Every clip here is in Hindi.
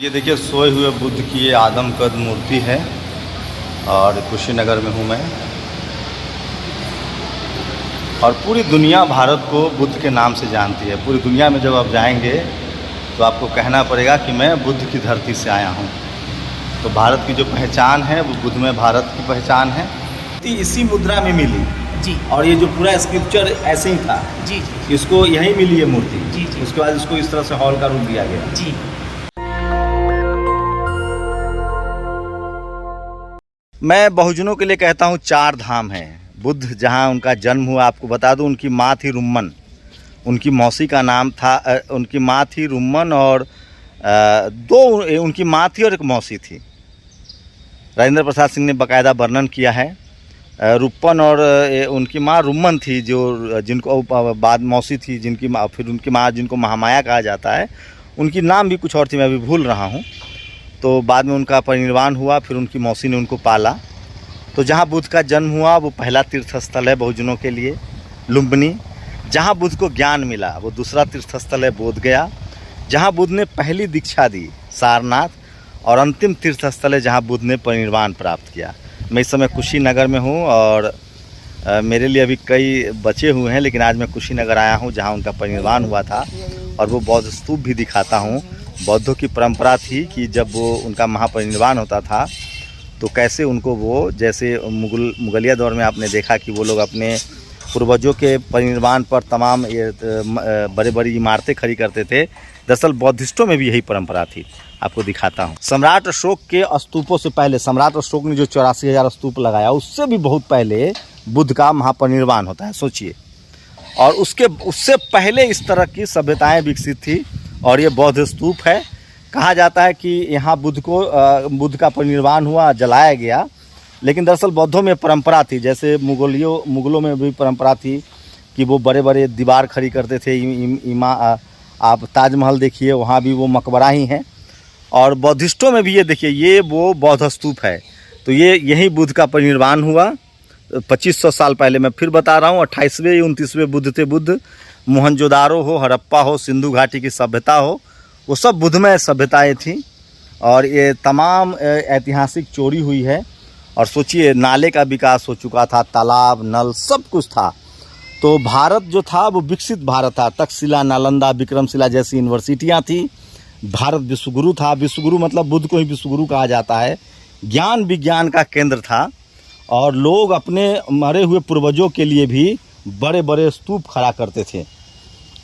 ये देखिए सोए हुए बुद्ध की ये आदमकद मूर्ति है और कुशीनगर में हूँ मैं। और पूरी दुनिया भारत को बुद्ध के नाम से जानती है। पूरी दुनिया में जब आप जाएंगे तो आपको कहना पड़ेगा कि मैं बुद्ध की धरती से आया हूँ। तो भारत की जो पहचान है वो बुद्ध में भारत की पहचान है। इसी मुद्रा में मिली जी। और ये जो पूरा स्क्रिप्चर ऐसे ही था जी। इसको यहीं मिली है मूर्ति। जी जी। उसके बाद इसको इस तरह से हॉल का रूप दिया गया। जी। मैं बहुजनों के लिए कहता हूँ 4 धाम हैं। बुद्ध जहाँ उनका जन्म हुआ, आपको बता दूँ उनकी माँ थी रुम्मन, उनकी मौसी का नाम था उनकी माँ थी रुम्मन और उनकी माँ थी और एक मौसी थी। राजेंद्र प्रसाद सिंह ने बाकायदा वर्णन किया है। रुप्पन और उनकी माँ रुम्मन थी जो जिनको बाद मौसी थी जिनकी माँ, फिर उनकी माँ जिनको महामाया कहा जाता है, उनकी नाम भी कुछ और थी, मैं अभी भूल रहा हूँ। तो बाद में उनका परिनिर्वाण हुआ, फिर उनकी मौसी ने उनको पाला। तो जहाँ बुद्ध का जन्म हुआ वो पहला तीर्थ स्थल है बहुजनों के लिए लुम्बिनी। जहाँ बुद्ध को ज्ञान मिला वो दूसरा तीर्थ स्थल है बोधगया। जहाँ बुद्ध ने पहली दीक्षा दी सारनाथ। और अंतिम तीर्थ स्थल है जहाँ बुद्ध ने परिनिर्वाण प्राप्त किया। मैं इस समय कुशीनगर में हूँ और मेरे लिए अभी कई बचे हुए हैं, लेकिन आज मैं कुशीनगर आया हूँ जहाँ उनका परिनिर्वाण हुआ था। और वो बौद्ध स्तूप भी दिखाता हूँ। बौद्धों की परंपरा थी कि जब वो उनका महापरिनिर्वाण होता था तो कैसे उनको वो, जैसे मुगलिया दौर में आपने देखा कि वो लोग अपने पूर्वजों के परिनिर्वाण पर तमाम बड़े बड़ी इमारतें खड़ी करते थे। दरअसल बौद्धिस्टों में भी यही परंपरा थी। आपको दिखाता हूँ। सम्राट अशोक के स्तूपों से पहले, सम्राट अशोक ने जो 84,000 स्तूप लगाया उससे भी बहुत पहले बुद्ध का महापरिनिर्वाण होता है, सोचिए। और उससे पहले इस तरह की सभ्यताएँ विकसित थी। और ये बौद्ध स्तूप है। कहा जाता है कि यहाँ बुद्ध का परिनिर्वाण हुआ, जलाया गया। लेकिन दरअसल बौद्धों में परंपरा थी, जैसे मुगलों में भी परंपरा थी कि वो बड़े बड़े दीवार खड़ी करते थे। आप ताजमहल देखिए, वहाँ भी वो मकबरा ही है। और बौद्धिस्टों में भी ये देखिए, ये वो बौद्ध स्तूप है। तो ये यहीं बुद्ध का परिनिर्वाण हुआ 2500 साल पहले। मैं फिर बता रहा हूँ, 28वें 29वें बुद्ध थे बुद्ध। मोहनजोदारो हो, हड़प्पा हो, सिंधु घाटी की सभ्यता हो, वो सब बुद्धमय सभ्यताएं थीं। और ये तमाम ऐतिहासिक चोरी हुई है। और सोचिए, नाले का विकास हो चुका था, तालाब, नल, सब कुछ था। तो भारत जो था वो विकसित भारत था। तक्षशिला, नालंदा, विक्रमशिला जैसी यूनिवर्सिटियाँ थी। भारत विश्वगुरु था। विश्वगुरु मतलब बुद्ध को ही विश्वगुरु कहा जाता है। ज्ञान विज्ञान का केंद्र था। और लोग अपने मरे हुए पूर्वजों के लिए भी बड़े बड़े स्तूप खड़ा करते थे।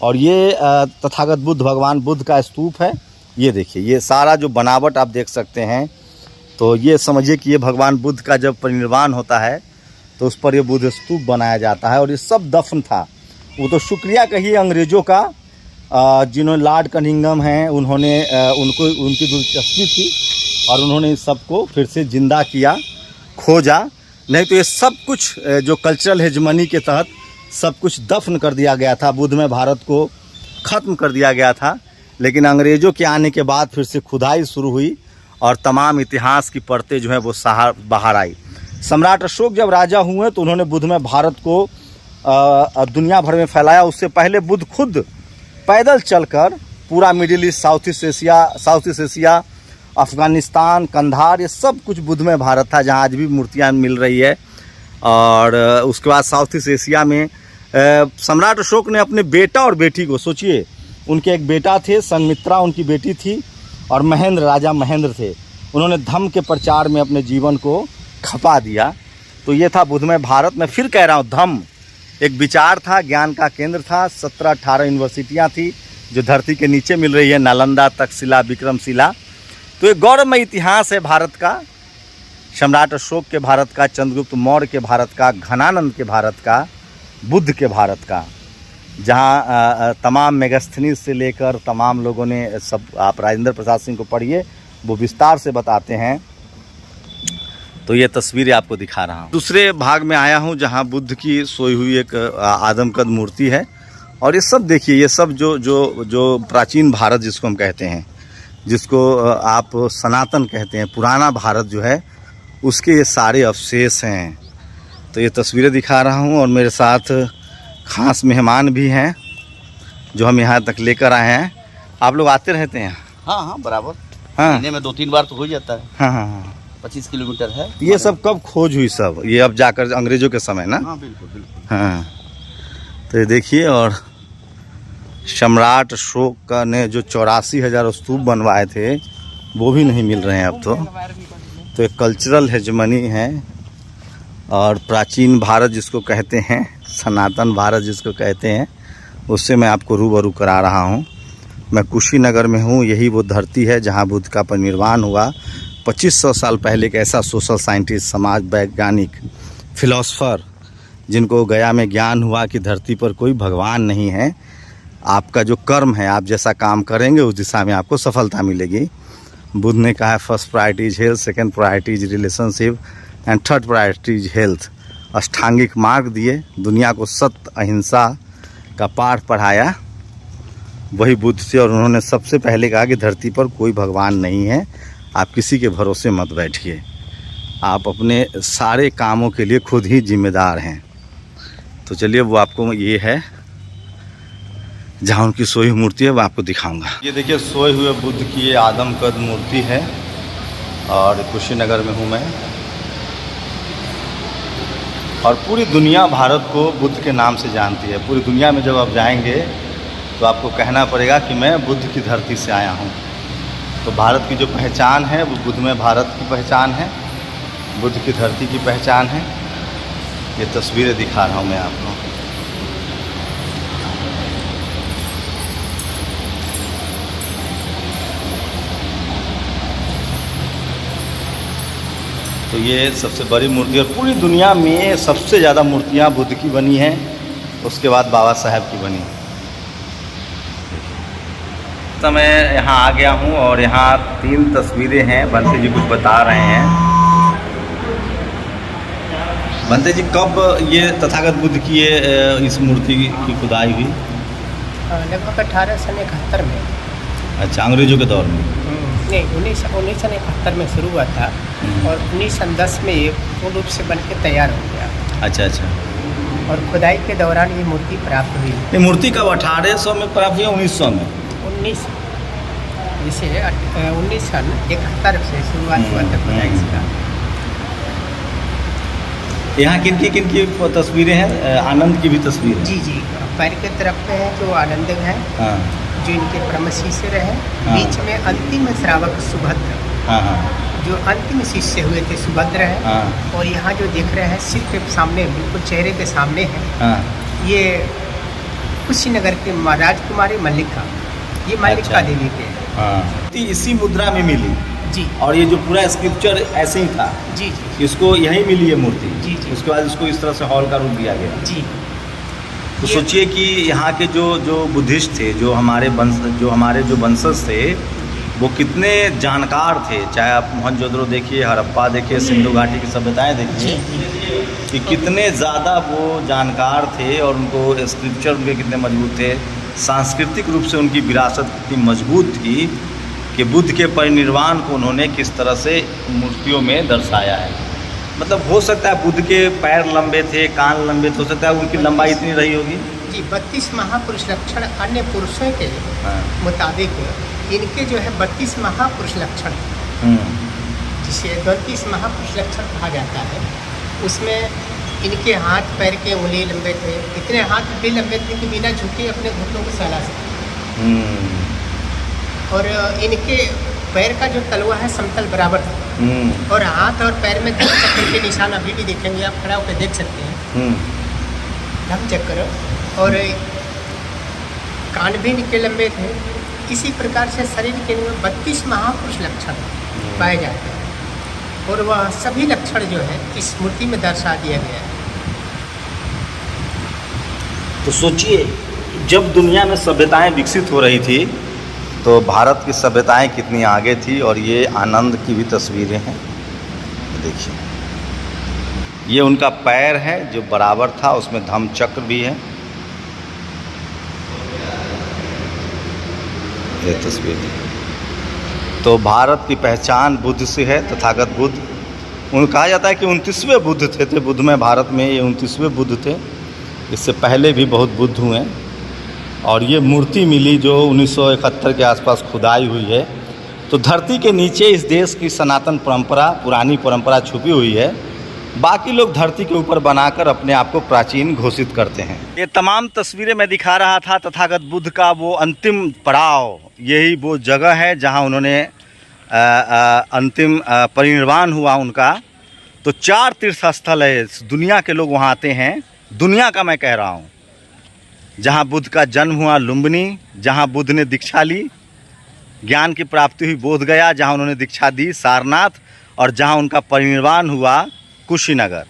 और ये तथागत बुद्ध, भगवान बुद्ध का स्तूप है। ये देखिए, ये सारा जो बनावट आप देख सकते हैं। तो ये समझिए कि ये भगवान बुद्ध का जब परिनिर्वाण होता है तो उस पर ये बुद्ध स्तूप बनाया जाता है। और ये सब दफन था। वो तो शुक्रिया कहिए अंग्रेज़ों का, जिन्होंने लॉर्ड कनिंघम हैं, उनकी दिलचस्पी थी और उन्होंने इस सबको फिर से जिंदा किया, खोजा। नहीं तो ये सब कुछ जो कल्चरल हेजमनी के तहत सब कुछ दफन कर दिया गया था। बुद्ध में भारत को ख़त्म कर दिया गया था। लेकिन अंग्रेज़ों के आने के बाद फिर से खुदाई शुरू हुई और तमाम इतिहास की परतें जो है वो बाहर आई। सम्राट अशोक जब राजा हुए तो उन्होंने बुद्ध में भारत को दुनिया भर में फैलाया। उससे पहले बुद्ध खुद पैदल चलकर पूरा Middle East, South East Asia, Afghanistan, Kandahar, ये सब कुछ बुद्ध में भारत था, जहाँ आज भी मूर्तियाँ मिल रही है। और उसके बाद साउथ ईस्ट एशिया में सम्राट अशोक ने अपने बेटा और बेटी को, सोचिए, उनके एक बेटा थे, संघमित्रा उनकी बेटी थी, और महेंद्र, राजा महेंद्र थे। उन्होंने धम्म के प्रचार में अपने जीवन को खपा दिया। तो ये था बुद्धमय भारत। मैं फिर कह रहा हूँ, धम्म एक विचार था, ज्ञान का केंद्र था। 17-18 यूनिवर्सिटियाँ थी जो धरती के नीचे मिल रही है, नालंदा, तक्षशिला, विक्रमशिला। तो एक गौरवमय इतिहास है भारत का, सम्राट अशोक के भारत का, चंद्रगुप्त मौर्य के भारत का, घनानंद के भारत का, बुद्ध के भारत का, जहाँ तमाम मेगास्थनीज से लेकर तमाम लोगों ने सब, आप राजेंद्र प्रसाद सिंह को पढ़िए, वो विस्तार से बताते हैं। तो ये तस्वीरें आपको दिखा रहा हूँ। दूसरे भाग में आया हूँ जहाँ बुद्ध की सोई हुई एक आदमकद मूर्ति है। और ये सब देखिए, ये सब जो प्राचीन भारत जिसको हम कहते हैं, जिसको आप सनातन कहते हैं, पुराना भारत जो है, उसके ये सारे अवशेष हैं। तो ये तस्वीरें दिखा रहा हूँ। और मेरे साथ खास मेहमान भी हैं जो हम यहाँ तक लेकर आए हैं। आप लोग आते रहते हैं? हाँ हाँ बराबर। हाँ महीने में 2-3 बार तो हो जाता है। हाँ हाँ हाँ। 25 किलोमीटर है। ये सब कब खोज हुई सब? ये अब जाकर अंग्रेजों के समय ना? हाँ बिल्कुल बिल्कुल। हाँ, तो ये देखिए, और सम्राट अशोक का ने जो 84,000 स्तूप बनवाए थे वो भी नहीं मिल रहे हैं अब तो एक कल्चरल हेजमनी है। और प्राचीन भारत जिसको कहते हैं, सनातन भारत जिसको कहते हैं, उससे मैं आपको रूबरू करा रहा हूँ। मैं कुशीनगर में हूँ। यही वो धरती है जहाँ बुद्ध का परिनिर्वाण हुआ। 2500 साल पहले एक ऐसा सोशल साइंटिस्ट, समाज वैज्ञानिक, फिलोसफर, जिनको गया में ज्ञान हुआ कि धरती पर कोई भगवान नहीं है, आपका जो कर्म है, आप जैसा काम करेंगे उस दिशा में आपको सफलता मिलेगी। बुद्ध ने कहा है first priority is health, second priority is relationship and third priority is health. अष्टांगिक मार्ग दिए, दुनिया को सत्य अहिंसा का पाठ पढ़ाया, वही बुद्ध थे। और उन्होंने सबसे पहले कहा कि धरती पर कोई भगवान नहीं है, आप किसी के भरोसे मत बैठिए, आप अपने सारे कामों के लिए खुद ही जिम्मेदार हैं। तो चलिए, वो आपको ये है जहाँ उनकी सोई हुई मूर्ति है, वो आपको दिखाऊंगा। ये देखिए, सोए हुए बुद्ध की ये आदमकद मूर्ति है और कुशीनगर में हूँ मैं। और पूरी दुनिया भारत को बुद्ध के नाम से जानती है। पूरी दुनिया में जब आप जाएंगे तो आपको कहना पड़ेगा कि मैं बुद्ध की धरती से आया हूँ। तो भारत की जो पहचान है वो बुद्ध में भारत की पहचान है, बुद्ध की धरती की पहचान है। ये तस्वीरें दिखा रहा हूँ मैं आपको। तो ये सबसे बड़ी मूर्ति, और पूरी दुनिया में सबसे ज़्यादा मूर्तियाँ बुद्ध की बनी हैं, उसके बाद बाबा साहब की बनी। तो मैं यहाँ आ गया हूँ और यहाँ 3 तस्वीरें हैं। बंते जी कुछ बता रहे हैं। बंते जी, कब ये तथागत बुद्ध की इस मूर्ति की खुदाई हुई? लगभग 1871 में। अच्छा, अंग्रेजों के दौर में? नहीं, 1971 में शुरू हुआ था और 1910 में ये पूर्ण रूप से बन के तैयार हो गया। अच्छा अच्छा। और खुदाई के दौरान ये मूर्ति प्राप्त हुई। ये मूर्ति कब 1800 में प्राप्त हुई, 1900 में? 19 जैसे 1971 से शुरुआत हुआ था खुदाई इसका। यहाँ किन की तस्वीरें हैं? आनंद की भी तस्वीर है? जी जी, पैर के तरफ में है जो आनंद है, हाँ जो इनके परम शिष्य रहे। हाँ। बीच में अंतिम श्रावक सुभद्र, हाँ हाँ जो अंतिम शिष्य हुए थे, सुभद्र है। हाँ और यहाँ जो देख रहे हैं सिर के सामने, बिल्कुल चेहरे के सामने है, हाँ। ये कुशीनगर के राजकुमारी मल्लिका, ये मल्लिका अच्छा। देवी के। हाँ, इसी मुद्रा में मिली। जी और ये जो पूरा स्क्रिप्चर ऐसे ही था, जी जी इसको यही मिली है मूर्ति। जी, जी। उसके बाद इसको इस तरह से हॉल का रूप दिया गया। जी। तो ये- सोचिए कि यहाँ के जो बुद्धिस्ट थे, जो हमारे जो वंशज थे, वो कितने जानकार थे। चाहे आप मोहनजोदड़ो देखिए, हड़प्पा देखिए, सिंधु घाटी की सभ्यताएँ देखिए, कि कितने ज़्यादा वो जानकार थे और उनको स्क्रिप्चर उनके कितने मजबूत थे। सांस्कृतिक रूप से उनकी विरासत कितनी मजबूत थी कि बुद्ध के परिनिर्वाण को उन्होंने किस तरह से मूर्तियों में दर्शाया है। मतलब हो सकता है बुद्ध के पैर लंबे थे, कान लंबे थे, हो सकता है उनकी लंबाई इतनी रही होगी। जी, 32 महापुरुष लक्षण अन्य पुरुषों के हाँ। मुताबिक इनके जो है 32 महापुरुष लक्षण, जिसे 32 महापुरुष लक्षण कहा जाता है। उसमें इनके हाथ पैर के उंगली लंबे थे, इतने हाथ भी लंबे थे कि बिना झुके अपने घुटनों को सहला सकते। और इनके पैर का जो तलवा है समतल बराबर था। और हाथ और पैर में धम चक्र के निशान अभी भी दिखेंगे, आप खड़ा होकर देख सकते हैं, धम चक्र। और कान भी इनके लंबे थे। इसी प्रकार से शरीर के 32 महापुरुष लक्षण पाए जाते हैं और वह सभी लक्षण जो है इस मूर्ति में दर्शा दिया गया है। तो सोचिए, जब दुनिया में सभ्यताएं विकसित हो रही थी तो भारत की सभ्यताएं कितनी आगे थी। और ये आनंद की भी तस्वीरें हैं, देखिए। ये उनका पैर है जो बराबर था, उसमें धम्म चक्र भी है। ये तस्वीर तो भारत की पहचान बुद्ध से है, तथागत बुद्ध। उन्हें कहा जाता है कि 29वें बुद्ध थे बुद्ध में, भारत में ये 29वें बुद्ध थे। इससे पहले भी बहुत बुद्ध हुए। और ये मूर्ति मिली जो 1971 के आसपास खुदाई हुई है, तो धरती के नीचे इस देश की सनातन परंपरा, पुरानी परंपरा छुपी हुई है। बाकी लोग धरती के ऊपर बनाकर अपने आप को प्राचीन घोषित करते हैं। ये तमाम तस्वीरें मैं दिखा रहा था तथागत बुद्ध का वो अंतिम पड़ाव, यही वो जगह है जहां उन्होंने अंतिम परिनिर्वाण हुआ उनका। तो 4 तीर्थ स्थल है, दुनिया के लोग वहाँ आते हैं, दुनिया का मैं कह रहा हूँ, जहाँ बुद्ध का जन्म हुआ लुम्बिनी, जहाँ बुद्ध ने दीक्षा ली, ज्ञान की प्राप्ति हुई बोध गया, जहाँ उन्होंने दीक्षा दी सारनाथ, और जहाँ उनका परिनिर्वाण हुआ कुशीनगर।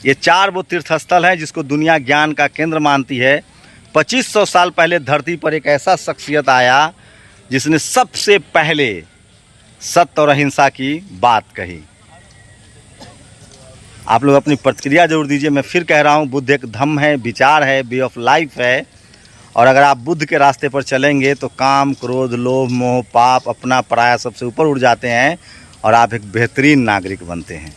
ये 4 वो तीर्थ स्थल हैं जिसको दुनिया ज्ञान का केंद्र मानती है। 2500 साल पहले धरती पर एक ऐसा शख्सियत आया जिसने सबसे पहले सत्य और अहिंसा की बात कही। आप लोग अपनी प्रतिक्रिया जरूर दीजिए। मैं फिर कह रहा हूँ, बुद्ध एक धम्म है, विचार है, वे ऑफ लाइफ है। और अगर आप बुद्ध के रास्ते पर चलेंगे तो काम, क्रोध, लोभ, मोह, पाप, अपना पराया सबसे ऊपर उठ जाते हैं और आप एक बेहतरीन नागरिक बनते हैं।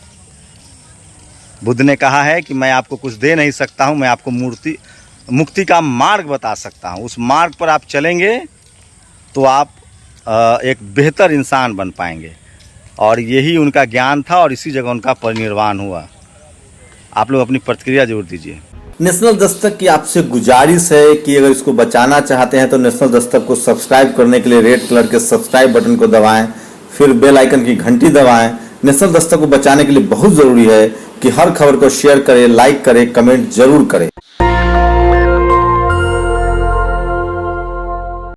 बुद्ध ने कहा है कि मैं आपको कुछ दे नहीं सकता हूँ, मैं आपको मुक्ति का मार्ग बता सकता हूँ। उस मार्ग पर आप चलेंगे तो आप एक बेहतर इंसान बन पाएंगे। और यही उनका ज्ञान था और इसी जगह उनका परिनिर्वाण हुआ। आप लोग अपनी प्रतिक्रिया जरूर दीजिए। नेशनल दस्तक की आपसे गुजारिश है कि अगर इसको बचाना चाहते हैं तो नेशनल दस्तक को सब्सक्राइब करने के लिए रेड कलर के सब्सक्राइब बटन को दबाएं, फिर बेल आइकन की घंटी दबाएं। नेशनल दस्तक को बचाने के लिए बहुत जरूरी है कि हर खबर को शेयर करें, लाइक करें, कमेंट जरूर करें।